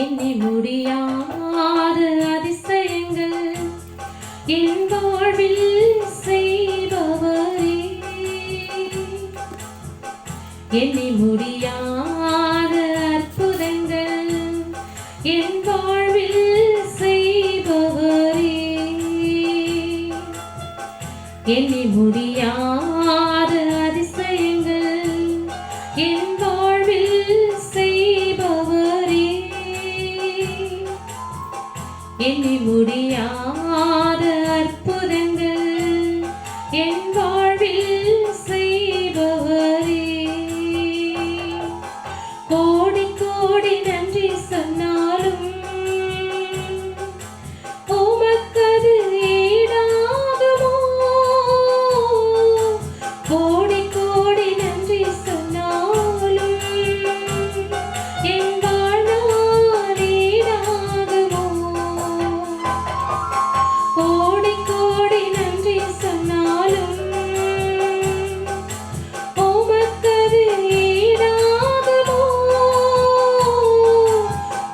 எண்ணி முடியாத அதிசயங்கள் என் வாழ்வில் செய்பவரே. எண்ணி முடியாத அற்புதங்கள் என் வாழ்வில் செய்பவரே. எண்ணி முடியாத அதிசயங்கள் என் வாழ்வில் செய்பவரே. எண்ணி முடியாத அற்புதங்கள் என் வாழ்வில் செய்பவரே. கோடி கோடி நன்றி சொன்னாலும் உமக்கது ஈடாகுமோ? கோடி கோடி நன்றி சொன்னாலும் என் வாழ்நாள் ஈடாகுமோ? கோடி கோடி நன்றி சொன்னாலும் உமக்கது ஈடாகுமோ?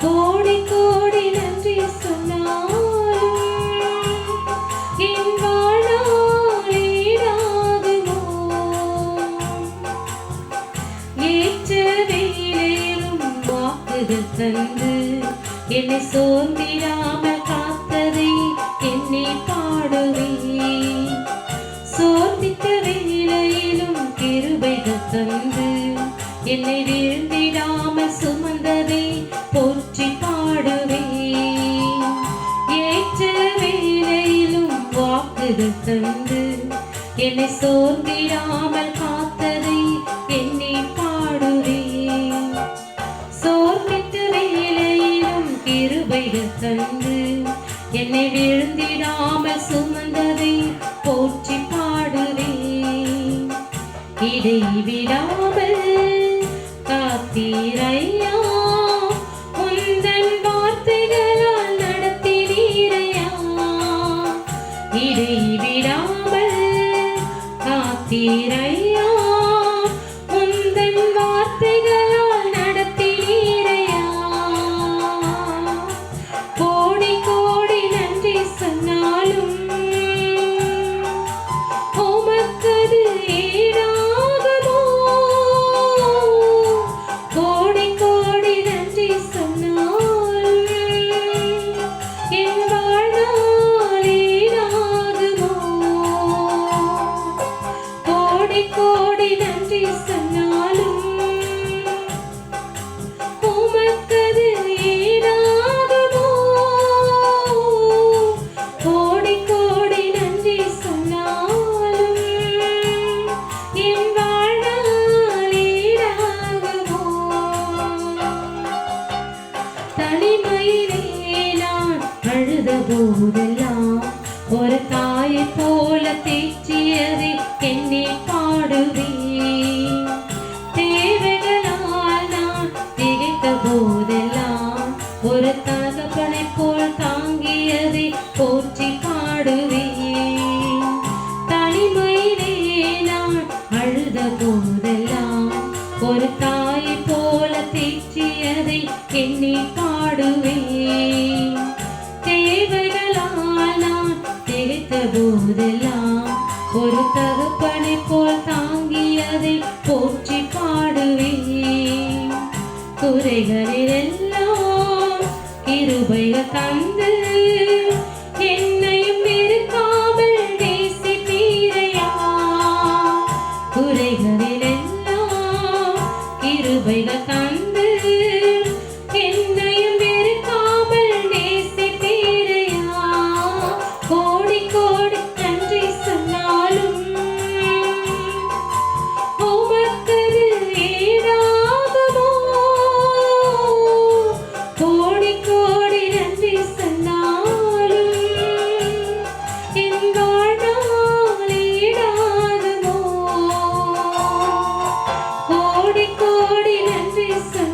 கோடி கோடி நன்றி சொன்னாலும் என் வாழ்நாள் ஈடாகுமோ? ஏற்ற வேளையிலும் வாக்குகள் தந்து என்னை சோர்ந்திடாமல் காத்ததை என்னை பாடுவேன். சோர்ந்திட்ட வேளையிலும் கிருபைகள் தந்து என்னை வீழ்ந்திடாமல் சுமந்ததை போற்றி பாடுவேன். ஏற்ற வேளையிலும் வாக்குகள் தந்து என்னை சோர்ந்திடாமல் காத்ததை என்னை பாடுவேன். சோர்ந்திட்ட வேளையிலும் கிருபைகள் தந்து என்னை வீழ்ந்திடாமல் சுமந்ததை போற்றி பாடுவேன். இடைவிடாமல் காத்தீரையா, உந்தன் வார்த்தைகளால் நடத்தினீரையா. இடைவிடாமல் காத்தீரையா, உந்தன் வார்த்தைகளால் நடத்தினீரையா. கோடி கோடி நன்றி சொன்னாலும் உமக்கது ஈடாகுமோ? கோடி கோடி நன்றி சொன்னாலும் என் வாழ்நாள் ஈடாகுமோ? கோடி கோடி நன்றி சொன்னாலும் உமக்கது ஈடாகுமோ? கோடி கோடி நன்றி சொன்னாலும் என் வாழ்நாள் ஈடாகுமோ? தனிமையிலே நான் அழுத போதெல்லாம் ஒரு தாயை போல தேற்றியதை என்னை பாடுவேன். தேவைகளால் நான் திகைத்த போதெல்லாம் ஒரு தகப்பனை போல் தாங்கியதை போற்றி பாடுவேன். தனிமையிலே நான் அழுத போதெல்லாம் ஒரு தாயை போல தேற்றியதை என்னை பாடுவேன். தேவைகளால் நான் திகைத்த போதெல்லாம் ஒரு தகப்பனை போல் தாங்கியதை போற்றி பாடுவேன். குறைகளிலெல்லாம் கிருபைகள் தந்து என்னையும் வெறுக்காமல் நேசித்தீரையா. குறைகளிலெல்லாம் கிருபைகள் தந்து என்னையும் வெறுக்காமல் நேசித்தீரையா. கோடி கோடி நன்றி சொன்னாலும் உமக்கது ஈடாகுமோ? கோடி கோடி நன்றி சொன்னாலும் என் வாழ்நாள் ஈடாகுமோ? கோடி கோடி நன்றி சொன்னாலும்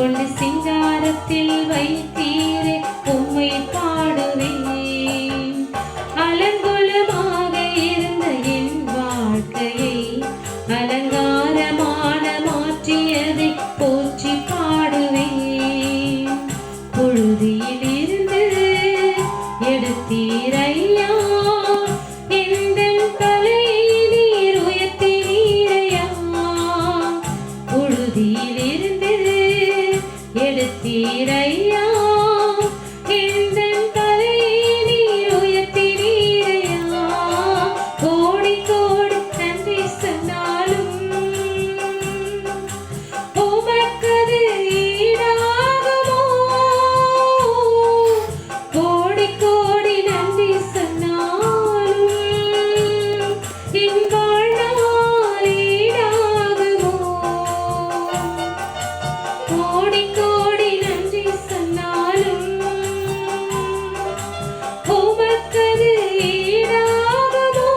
கொண்டு சிங்காரத்தில் வைத்தீரே உம்மை பாடுவேன். அலங்கோலமாக இருந்த என் வாழ்க்கையை அலங்காரமான மாற்றியதை போற்றி பாடுவேன். புழுதியில் இருந்து எடுத்தீரையா, எந்தன் தலையை நீர் உயர்த்தினீரையா. புழுதியில் இருந்து எடுத்தீரையா, எந்தன் தலையை நீர் உயர்த்தினீரையா. கோடி கோடி நன்றி சொன்னாலும் உமக்கது ஈடாகுமோ. கோடி கோடி நன்றி சொன்னாலும் என் வாழ்நாள் ஈடாகுமோ. கோடி கோடி நன்றி சொன்னாலும் உமக்கது ஈடாகுமோ.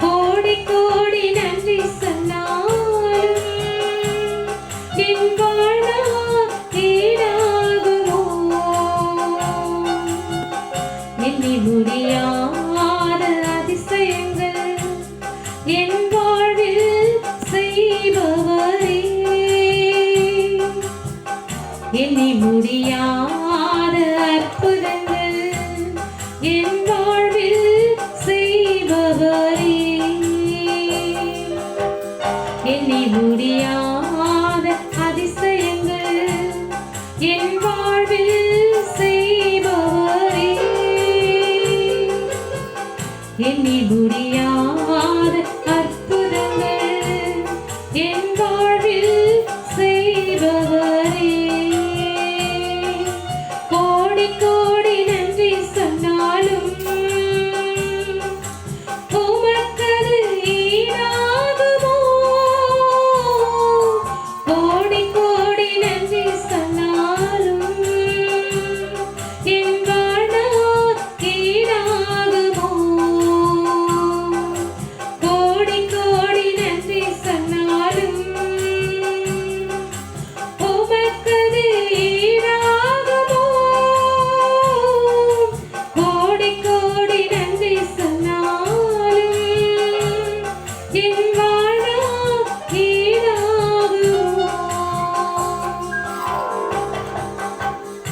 கோடி கோடி நன்றி சொன்னாலும் என் வாழ்நாள் ஈடாகுமோ. எண்ணி முடியாத அதிசயங்கள் என் வாழ்வில் செய்பவரே. எண்ணி முடியாத அற்புதங்கள் என் வாழ்வில் செய்பவரே. எண்ணி முடியாத